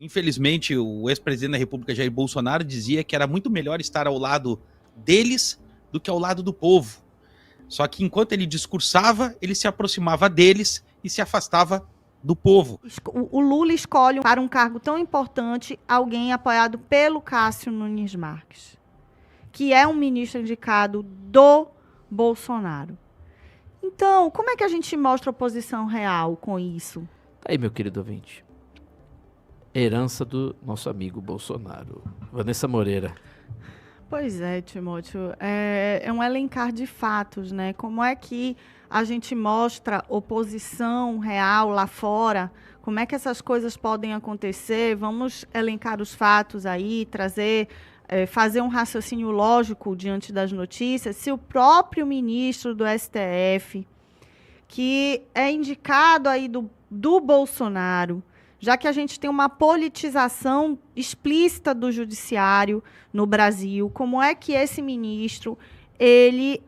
Infelizmente, o ex-presidente da República, Jair Bolsonaro, dizia que era muito melhor estar ao lado deles do que ao lado do povo. Só que enquanto ele discursava, ele se aproximava deles e se afastava do povo. O Lula escolhe para um cargo tão importante alguém apoiado pelo Cássio Nunes Marques, que é um ministro indicado do Bolsonaro. Então, como é que a gente mostra oposição real com isso? Aí, meu querido ouvinte. Herança do nosso amigo Bolsonaro. Vanessa Moreira. Pois é, Timóteo. É um elencar de fatos, né? Como é que a gente mostra oposição real lá fora? Como é que essas coisas podem acontecer? Vamos elencar os fatos aí, fazer um raciocínio lógico diante das notícias. Se o próprio ministro do STF, que é indicado aí do Bolsonaro, já que a gente tem uma politização explícita do judiciário no Brasil, como é que esse ministro, ele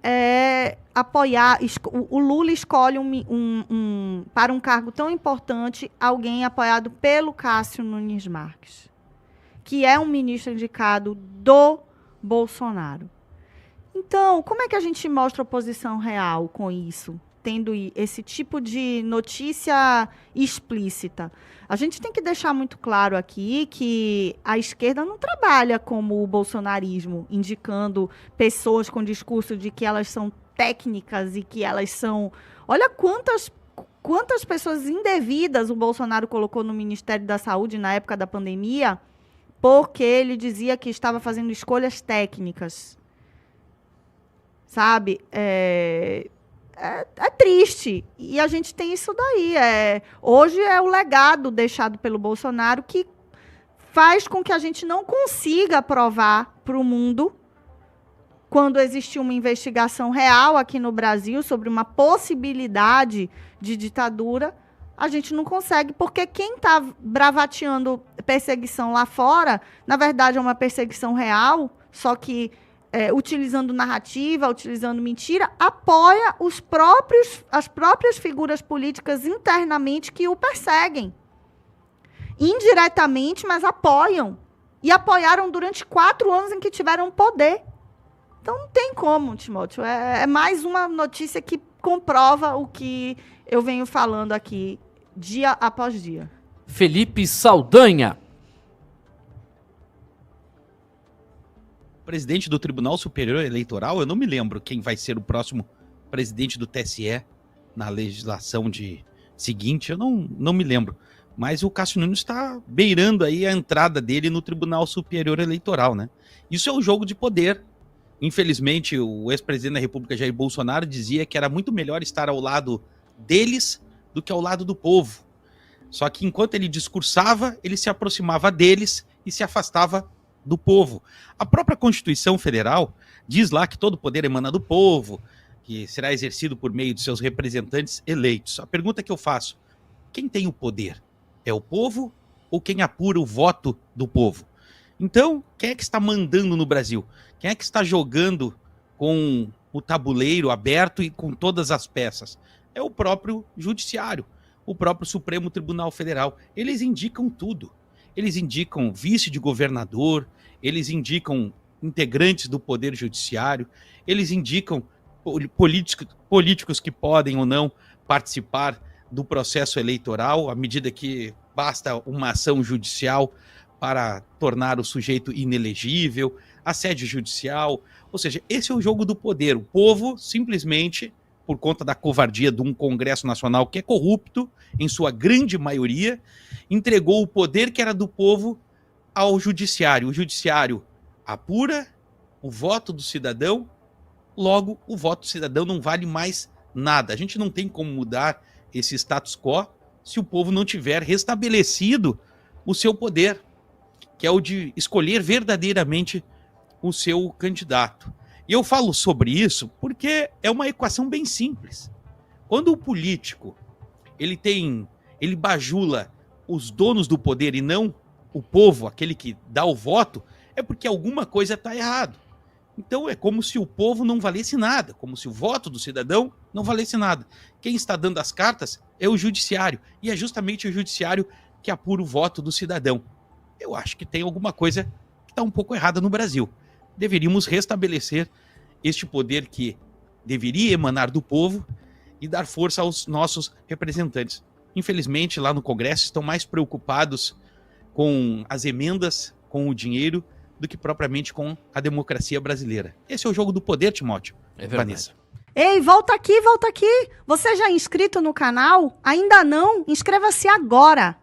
o Lula escolhe para um cargo tão importante alguém apoiado pelo Cássio Nunes Marques, que é um ministro indicado do Bolsonaro. Então, como é que a gente mostra oposição real com isso? Tendo esse tipo de notícia explícita. A gente tem que deixar muito claro aqui que a esquerda não trabalha como o bolsonarismo, indicando pessoas com discurso de que elas são técnicas e que elas são... Olha quantas pessoas indevidas o Bolsonaro colocou no Ministério da Saúde na época da pandemia, porque ele dizia que estava fazendo escolhas técnicas. Sabe? É triste. E a gente tem isso daí. Hoje é o legado deixado pelo Bolsonaro que faz com que a gente não consiga provar para o mundo, quando existe uma investigação real aqui no Brasil sobre uma possibilidade de ditadura, a gente não consegue, porque quem está bravateando perseguição lá fora, na verdade é uma perseguição real, só que utilizando narrativa, utilizando mentira, apoia as próprias figuras políticas internamente que o perseguem. Indiretamente, mas apoiam. E apoiaram durante 4 anos em que tiveram poder. Então não tem como, Timóteo. É mais uma notícia que comprova o que eu venho falando aqui dia após dia. Felipe Saldanha. Presidente do Tribunal Superior Eleitoral, eu não me lembro quem vai ser o próximo presidente do TSE na legislação seguinte, eu não me lembro. Mas o Cássio Nunes está beirando aí a entrada dele no Tribunal Superior Eleitoral, né? Isso é um jogo de poder. Infelizmente, o ex-presidente da República, Jair Bolsonaro, dizia que era muito melhor estar ao lado deles do que ao lado do povo. Só que enquanto ele discursava, ele se aproximava deles e se afastava do povo. A própria Constituição Federal diz lá que todo poder emana do povo, que será exercido por meio de seus representantes eleitos. A pergunta que eu faço: quem tem o poder? É o povo ou quem apura o voto do povo? Então, quem é que está mandando no Brasil? Quem é que está jogando com o tabuleiro aberto e com todas as peças? É o próprio Judiciário, o próprio Supremo Tribunal Federal. Eles indicam tudo. Eles indicam vice de governador, eles indicam integrantes do Poder Judiciário, eles indicam políticos que podem ou não participar do processo eleitoral, à medida que basta uma ação judicial para tornar o sujeito inelegível, assédio judicial. Ou seja, esse é o jogo do poder. O povo simplesmente, por conta da covardia de um Congresso Nacional que é corrupto, em sua grande maioria, entregou o poder que era do povo ao Judiciário. O Judiciário apura o voto do cidadão, logo o voto do cidadão não vale mais nada. A gente não tem como mudar esse status quo se o povo não tiver restabelecido o seu poder, que é o de escolher verdadeiramente o seu candidato. E eu falo sobre isso porque é uma equação bem simples. Quando o político ele bajula os donos do poder e não o povo, aquele que dá o voto, é porque alguma coisa está errado. Então é como se o povo não valesse nada, como se o voto do cidadão não valesse nada. Quem está dando as cartas é o Judiciário, e é justamente o Judiciário que apura o voto do cidadão. eu acho que tem alguma coisa que está um pouco errada no Brasil. Deveríamos restabelecer este poder que deveria emanar do povo e dar força aos nossos representantes. Infelizmente, lá no Congresso, estão mais preocupados com as emendas, com o dinheiro, do que propriamente com a democracia brasileira. Esse é o jogo do poder, Timóteo. É verdade. Vanessa. Ei, volta aqui, volta aqui. Você já é inscrito no canal? Ainda não? Inscreva-se agora.